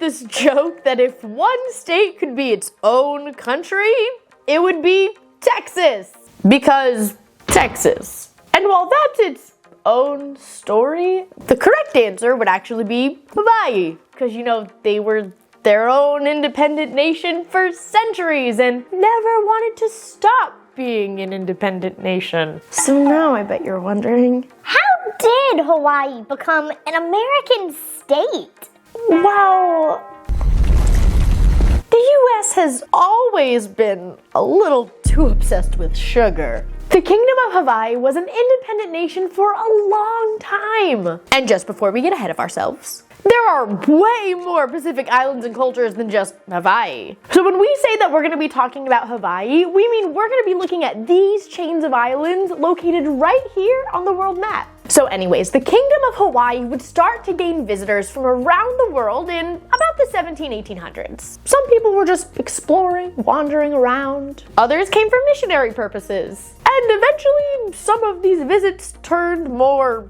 this joke that if one state could be its own country, it would be Texas. Because Texas. And while that's its own story, the correct answer would actually be Hawaii. Because, they were their own independent nation for centuries and never wanted to stop being an independent nation. So now I bet you're wondering, how did Hawaii become an American state? Well, the US has always been a little too obsessed with sugar. The Kingdom of Hawaii was an independent nation for a long time. And just before we get ahead of ourselves, there are way more Pacific islands and cultures than just Hawaii. So when we say that we're going to be talking about Hawaii, we mean we're going to be looking at these chains of islands located right here on the world map. So anyways, the Kingdom of Hawaii would start to gain visitors from around the world in about the 1800s. Some people were just exploring, wandering around. Others came for missionary purposes. And eventually, some of these visits turned more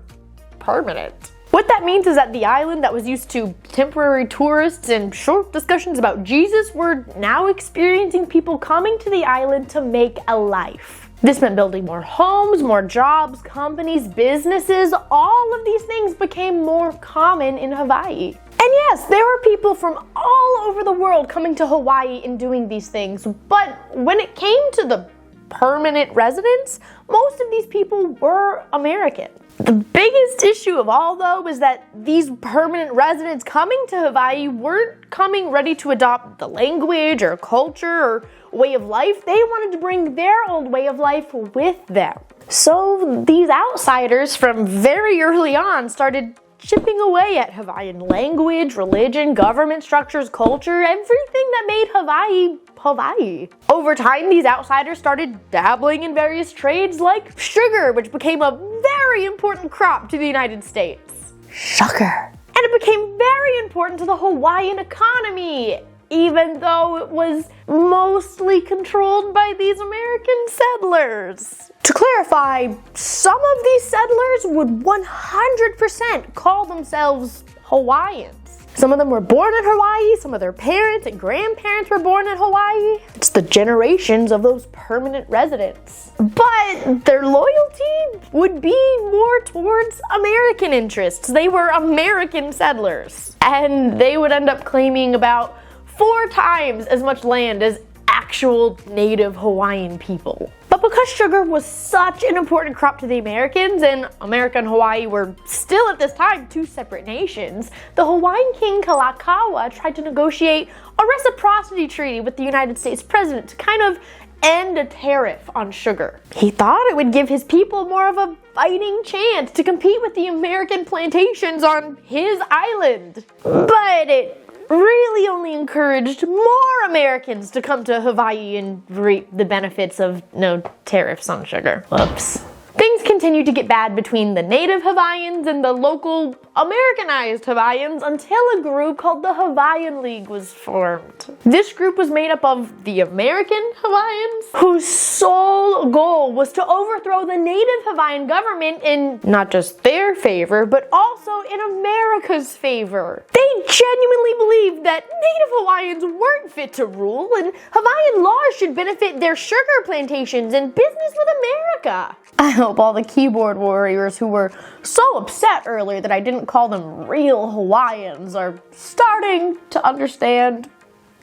permanent. What that means is that the island that was used to temporary tourists and short discussions about Jesus were now experiencing people coming to the island to make a life. This meant building more homes, more jobs, companies, businesses. All of these things became more common in Hawaii. And yes, there were people from all over the world coming to Hawaii and doing these things, but when it came to the permanent residents, most of these people were American. The biggest issue of all, though, is that these permanent residents coming to Hawaii weren't coming ready to adopt the language or culture or way of life. They wanted to bring their old way of life with them. So these outsiders from very early on started chipping away at Hawaiian language, religion, government structures, culture, everything that made Hawaii Hawaii. Over time, these outsiders started dabbling in various trades like sugar, which became a very important crop to the United States. Sugar. And it became very important to the Hawaiian economy, even though it was mostly controlled by these American settlers. To clarify, some of these settlers would 100% call themselves Hawaiians. Some of them were born in Hawaii, some of their parents and grandparents were born in Hawaii. It's the generations of those permanent residents. But their loyalty would be more towards American interests. They were American settlers. And they would end up claiming about 4 times as much land as actual native Hawaiian people. But because sugar was such an important crop to the Americans, and America and Hawaii were still at this time 2 separate nations, the Hawaiian king Kalakaua tried to negotiate a reciprocity treaty with the United States president to kind of end a tariff on sugar. He thought it would give his people more of a fighting chance to compete with the American plantations on his island. But it really only encouraged more Americans to come to Hawaii and reap the benefits of no tariffs on sugar. Whoops. Things continued to get bad between the native Hawaiians and the local Americanized Hawaiians until a group called the Hawaiian League was formed. This group was made up of the American Hawaiians, whose sole goal was to overthrow the native Hawaiian government in not just their favor, but also in America's favor. They genuinely believed that native Hawaiians weren't fit to rule, and Hawaiian laws should benefit their sugar plantations and business with America. I hope all the keyboard warriors who were so upset earlier that I didn't call them real Hawaiians are starting to understand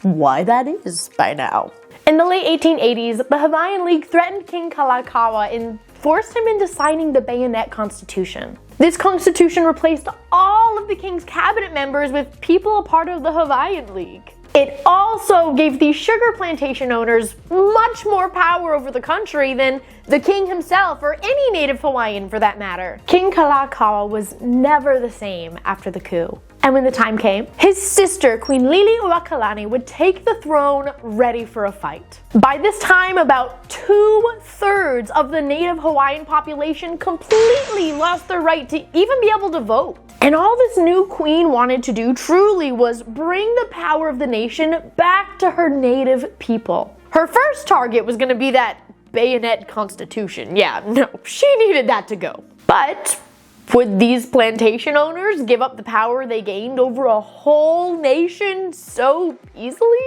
why that is by now. In the late 1880s, the Hawaiian League threatened King Kalakaua and forced him into signing the Bayonet Constitution. This constitution replaced all of the king's cabinet members with people a part of the Hawaiian League. It also gave these sugar plantation owners much more power over the country than the king himself or any native Hawaiian for that matter. King Kalakaua was never the same after the coup. And when the time came, his sister, Queen Liliuokalani, would take the throne ready for a fight. By this time, about 2/3 of the native Hawaiian population completely lost their right to even be able to vote. And all this new queen wanted to do truly was bring the power of the nation back to her native people. Her first target was going to be that Bayonet Constitution. Yeah, no, she needed that to go. But Would these plantation owners give up the power they gained over a whole nation so easily?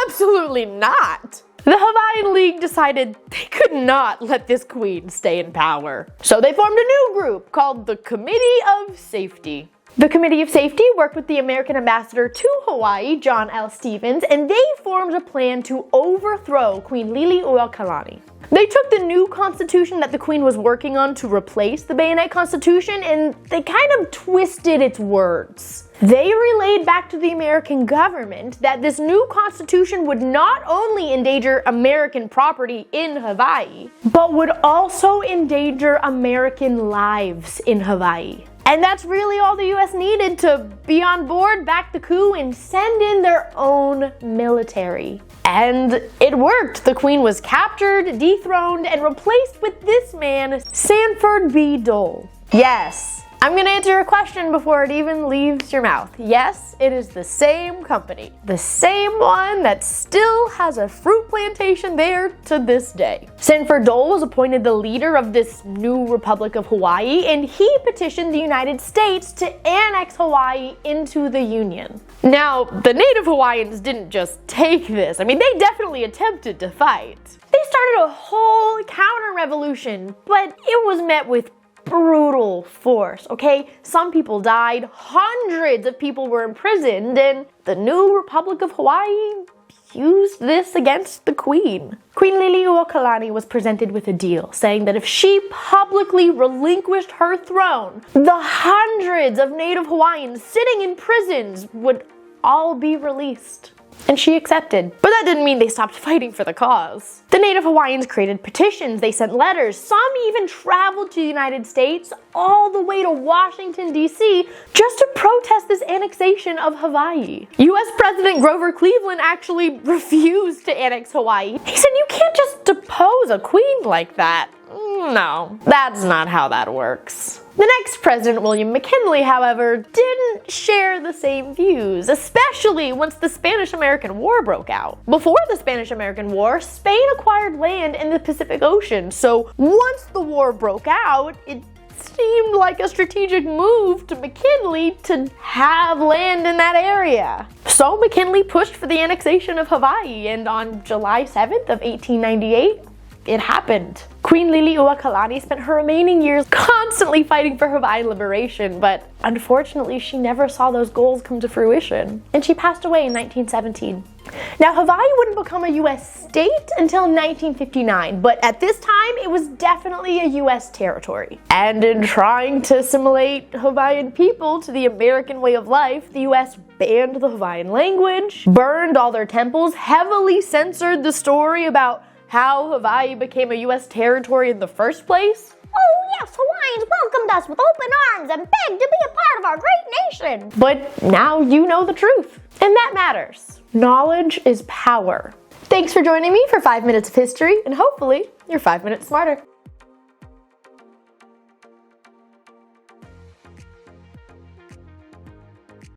Absolutely not. The Hawaiian League decided they could not let this queen stay in power. So they formed a new group called the Committee of Safety. The Committee of Safety worked with the American ambassador to Hawaii, John L. Stevens, and they formed a plan to overthrow Queen Liliuokalani. They took the new constitution that the queen was working on to replace the Bayonet Constitution, and they kind of twisted its words. They relayed back to the American government that this new constitution would not only endanger American property in Hawaii, but would also endanger American lives in Hawaii. And that's really all the US needed to be on board, back the coup, and send in their own military. And it worked. The queen was captured, dethroned, and replaced with this man, Sanford B. Dole. Yes, I'm gonna answer your question before it even leaves your mouth. Yes, it is the same company. The same one that still has a fruit plantation there to this day. Sanford Dole was appointed the leader of this new Republic of Hawaii, and he petitioned the United States to annex Hawaii into the Union. Now, the native Hawaiians didn't just take this. I mean, they definitely attempted to fight. They started a whole counter-revolution, but it was met with brutal force, okay? Some people died, hundreds of people were imprisoned, and the new Republic of Hawaii used this against the queen. Queen Liliuokalani was presented with a deal, saying that if she publicly relinquished her throne, the hundreds of native Hawaiians sitting in prisons would all be released. And she accepted. But that didn't mean they stopped fighting for the cause. The native Hawaiians created petitions, they sent letters, some even traveled to the United States, all the way to Washington, D.C., just to protest this annexation of Hawaii. US President Grover Cleveland actually refused to annex Hawaii. He said, "You can't just depose a queen like that." No, that's not how that works. The next president, William McKinley, however, didn't share the same views, especially once the Spanish-American War broke out. Before the Spanish-American War, Spain acquired land in the Pacific Ocean, so once the war broke out, it seemed like a strategic move to McKinley to have land in that area. So McKinley pushed for the annexation of Hawaii, and on July 7th of 1898, it happened. Queen Liliuokalani spent her remaining years constantly fighting for Hawaiian liberation, but unfortunately she never saw those goals come to fruition, and she passed away in 1917. Now, Hawaii wouldn't become a US state until 1959, but at this time it was definitely a US territory. And in trying to assimilate Hawaiian people to the American way of life, the US banned the Hawaiian language, burned all their temples, heavily censored the story about how Hawaii became a US territory in the first place. Oh yes, Hawaiians welcomed us with open arms and begged to be a part of our great nation. But now you know the truth, and that matters. Knowledge is power. Thanks for joining me for 5 Minutes of History, and hopefully you're 5 minutes smarter.